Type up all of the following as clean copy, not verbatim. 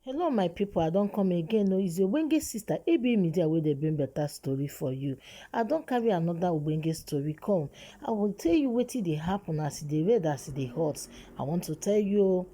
Hello my people, I don't come again. No, it's your Wenge sister AB Media where they bring better story for you. I don't carry another Wenge story come. I will tell you what they happen as they read as they hot. I want to tell you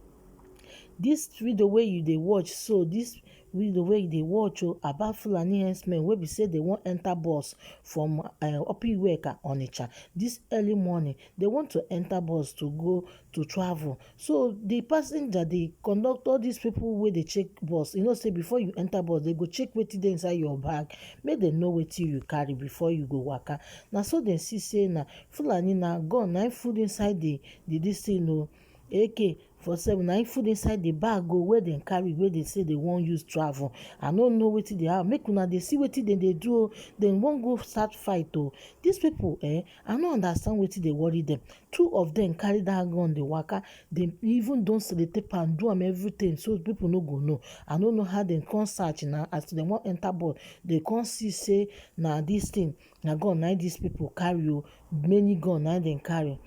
this video where you they watch, so this video where they watch about Fulani herdsmen wey be say they won't enter bus from Opiweka Onitsha. This early morning they want to enter bus to go to travel. So the passenger, the conductor, these people where they check bus, say before you enter bus they go check wetin dey inside your bag, make them know wetin you carry before you go waka. Now so they see say na Fulani na gun na food inside the this thing AK-47 na food inside the bag where they carry, where they say they won't use travel. I don't know wetin they have. Make una they see wetin they do. Then won't go start fight. These people, I don't understand wetin they worry them. Two of them carry that gun, the waka. They even don't sell the tape and do them everything, so people no go know. I don't know how they can search now as they want enter board. They can't see say na this thing na gun na these people carry many gun na they carry.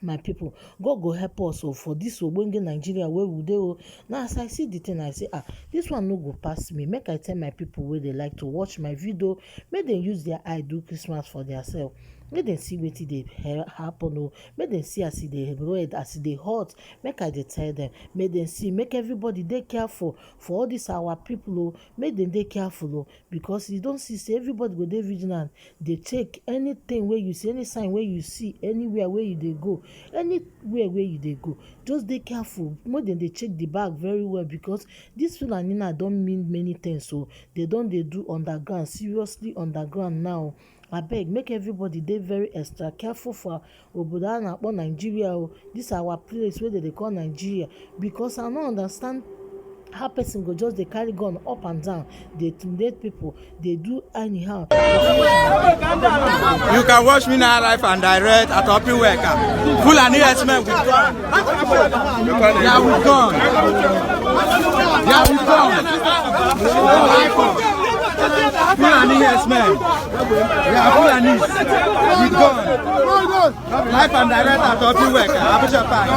My people, God go help us for this Wenge Nigeria where we dey. Now as I see the thing, I say this one no go pass me. Make I tell my people where they like to watch my video, make them use their eye do Christmas for themselves. Make them see wetin dey happen. Make them see as they red, as they hot. Make I dey tell them. Make them see. Make everybody dey careful for all this our people. Make them dey careful because you don't see say everybody go dey vigilant. They take anything where you see, any sign where you see, anywhere where you dey go, anywhere where you dey go, just dey careful. More than they check the bag very well because this Fulani don't mean many things. So they don't they do underground, seriously underground now. Abeg, make everybody dey very extra careful for obodo na akpọ Nigeria. This our place where they call Nigeria, because I don't understand how person go just they carry gun up and down, they intimidate people, they do anyhow. You can watch me now live and direct at Opiweka. Fulani herdsmen with gun. Yeah, we gone. Yeah, we gone. Fulani herdsmen. Yeah, Fulani. We gone. Live and direct at Opiweka. Abuja Park.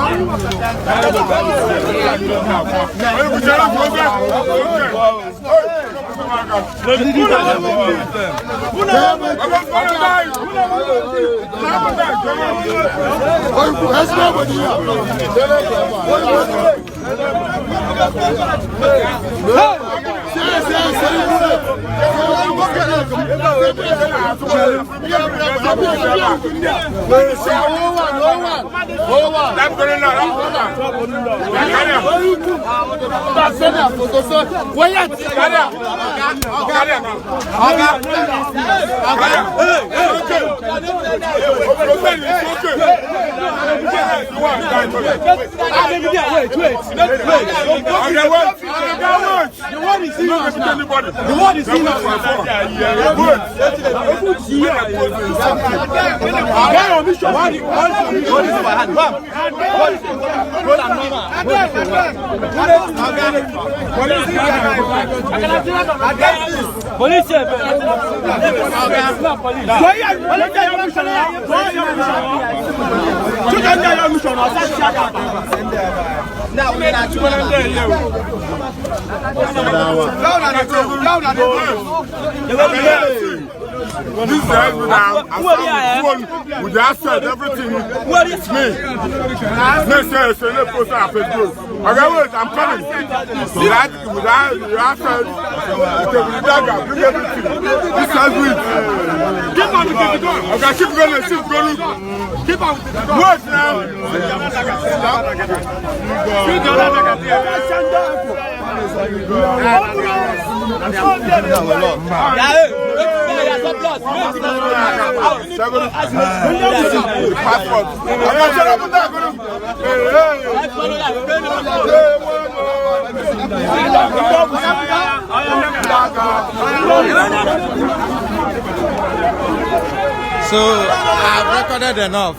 This guy with the asset, everything. It's me. Next year, it's a poster of Facebook. Okay, wait, I'm coming. With the asset, with the dagger, bring everything. This has it. Keep on with the gun. Okay, keep going, keep going. Keep on with the gun. Wait now. So I've recorded enough.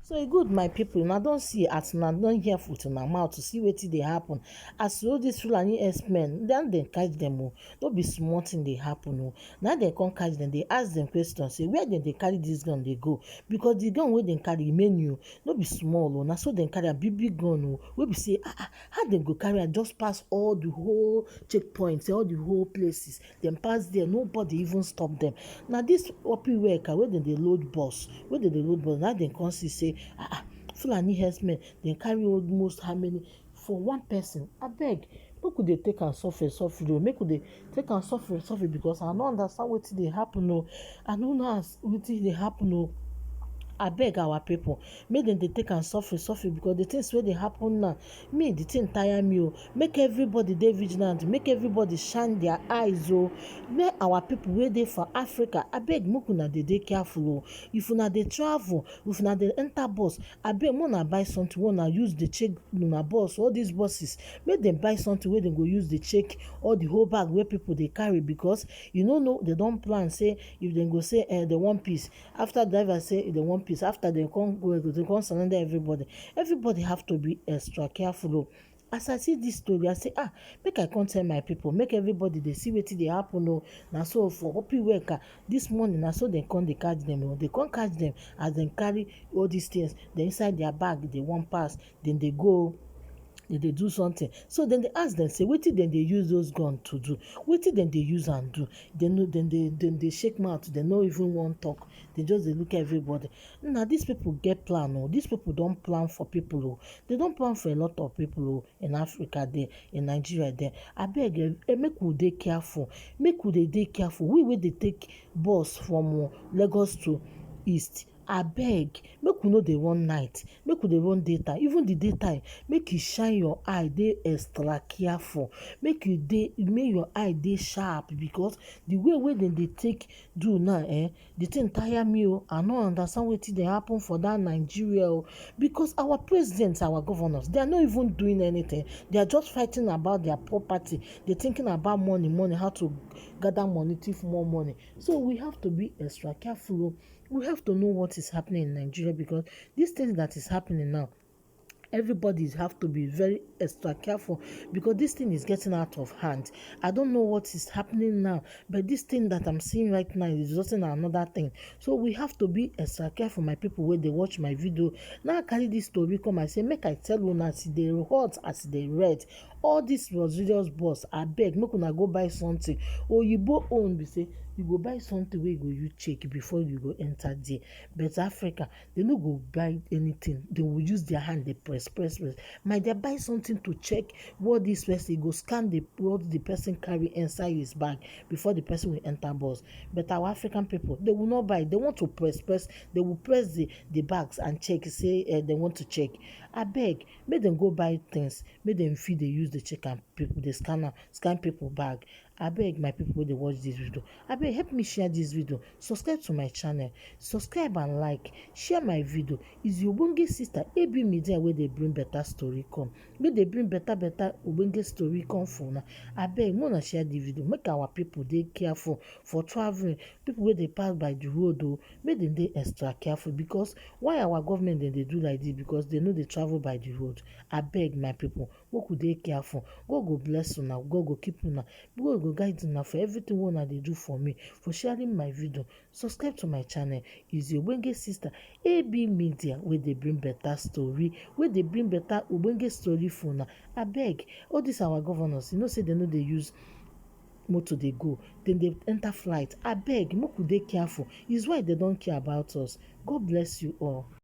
So e good good my people, una don see as una don hear with una mouth to see wetin dey happen as all these Fulani herdsmen dem catch dem o, no be small thing dey happen o. Na dem come catch dem, dey ask dem question say where dem dey carry dis gun dey go, because the gun wey dem carry many o, no be small o, na so dem carry am, big gun o, wey be say how dem go carry am just pass all the whole checkpoints, all the whole places, dem pass there, nobody even stop dem. Na dis opiweka wey dem dey load bus, na dem come see say Fulani herdsmen dem carry almost how many for one person. Abeg, make we dey take am suffer o, make we dey take am suffer because I no understand wetin dey happen o, I no know wetin dey happen o. Abeg our people, make dem dey take am suffer because the things wey dey happen now, me the thing tire me o. Make everybody dey vigilant, make everybody shine their eyes o. Make our people wey dey for Africa, abeg make una dey careful o. If una dey travel, if una dey enter bus, abeg make una buy something wey una use dey check una bus, all these buses, make dem buy something wey dem go use dey check all the whole bag wey people dey carry, because you no know, dem don plan say if dem go say dem wan peace, after driver say dem wan peace, after dem come go, dem come surrender everybody have to be extra careful o. As I see this story, I say make I come tell my people, make everybody dey see wetin dey happen o. Na so for opiweka this morning, na so dem come dey catch dem o. Dem come catch dem as dem carry all these things dem inside their bag, dey wan pass, dem dey go, dem dey do something. So dem dey ask dem say wetin dem dey use those guns to do, wetin dem dey use am do. Dem dey shake mouth, dem no even wan talk, dem just dey look everybody. Na these people get plan o, these people don plan for people o, dem don plan for a lot of people o, in Africa there, in Nigeria there. Abeg make we dey careful, make we dey careful, we wey dey take bus from Lagos to East. Abeg make we no dey run night, make we dey run daytime. Even the daytime, make you shine your eye, dey extra careful, make your eye dey sharp, because the way wey dem dey take do now, the thing tire me o. I no understand wetin dey happen for that Nigeria o, because our presidents, our governors, they are not even doing anything. They are just fighting about their property. They're thinking about money, how to gather money, thief more money. So we have to be extra careful o. We have to know what is happening in Nigeria, because this thing that is happening now, everybody have to be very extra careful, because this thing is getting out of hand. I don't know what is happening now, but this thing that I'm seeing right now is resulting in another thing. So we have to be extra careful, my people, when they watch my video. Now I carry this story come, I say make I tell una, as they hot, as they red, all this luxurious boss, abeg make una go buy something. Oyibo own be say you go buy something wey go you check before you go enter there. But Africa, they no go buy anything, they will use their hand, they press. My dear, buy something to check what this person go scan, what the person carry inside his bag before the person will enter bus. But our African people, they will not buy, they want to press, they will press the bags and check, say they want to check. Abeg make them go buy things, make them feel they use the check and people, the scan people bag. Abeg my people wey dey watch this video, abeg help me share this video, subscribe to my channel, subscribe and like, share my video. Is your ogbonge sister AB Media wey dey bring better story come, make dey bring better ogbonge story come for una. Abeg make una share the video, make our people dey careful for traveling. People wey dey pass by the road o, make dem dey extra careful, because why our government dem dey do like this? Because they no dey travel by the road. Abeg my people, make we dey careful. God go bless una, God go keep una, God go guide una for everything wey una dey do for me, for sharing my video. Subscribe to my channel. Is your ogbonge sister AB Media wey dey bring better story, wey dey bring better ogbonge story for una. Abeg, all these our governors, you know say they no dey use motor dey go, then they enter flight. Abeg make we dey careful. It's why they don't care about us. God bless you all.